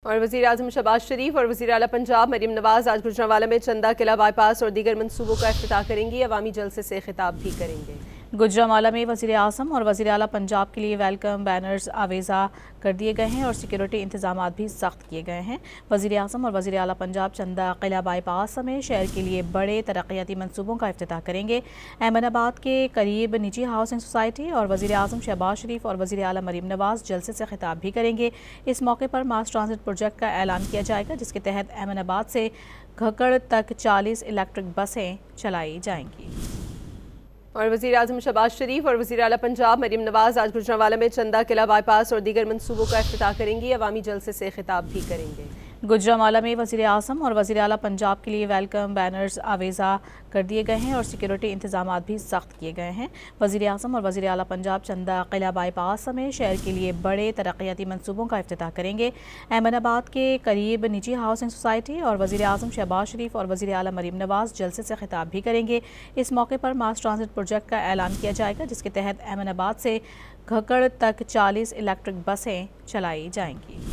और वज़ीर आज़म शहबाज शरीफ और वज़ीर आला पंजाब मरीम नवाज़ आज गुजरांवाला में चंदा किला बाईपास और दीगर मनसूबों का इफ्तिताह करेंगी। अवामी जलसे से खिताब भी करेंगे। गुजरांवाला में वज़ीर आज़म और वज़ीर आला पंजाब के लिए वेलकम बैनर्स आवेज़ा कर दिए गए हैं और सिक्योरिटी इंतजाम भी सख्त किए गए हैं। वज़ीर आज़म और वज़ीर आला पंजाब चंदा किला बाईपास समेत शहर के लिए बड़े तरक्याती मनसूबों का इफ्तिताह करेंगे। अहमदाबाद के करीब निजी हाउसिंग सोसाइटी और वज़ीर आज़म शहबाज शरीफ और वज़ीर आला मरीम नवाज़ जलसे से खिताब भी करेंगे। इस मौके पर मास ट्रांजिट प्रोजेक्ट का ऐलान किया जाएगा, जिसके तहत अहमदाबाद से घकड़ तक 40 इलेक्ट्रिक बसें चलाई जाएंगी। और वज़ीर आज़म शहबाज शरीफ और वज़ीर आला पंजाब मरीम नवाज़ आज गुजरांवाला में चंदा किला बाईपास और दीगर मनसूबों का इफ्तिताह करेंगी। अवामी जलसे से खिताब भी करेंगे। गुजरांवाला में वज़ीर आज़म और वज़ीर आला पंजाब के लिए वेलकम बैनर्स आवेज़ा कर दिए गए हैं और सिक्योरिटी इंतजाम भी सख्त किए गए हैं। वज़ीर आज़म और वज़ीर आला पंजाब चंदा किला बाईपास समेत शहर के लिए बड़े तरक्याती मनसूबों का इफ्तिताह करेंगे। अहमदाबाद के करीब निजी हाउसिंग सोसाइटी और वज़ीर आज़म शहबाज शरीफ और वज़ीर आला मरीम नवाज़ जलसे से खिताब भी करेंगे। इस मौके पर मास ट्रांजिट प्रोजेक्ट का ऐलान किया जाएगा, जिसके तहत अहमदाबाद से घकड़ तक 40 इलेक्ट्रिक बसें चलाई जाएंगी।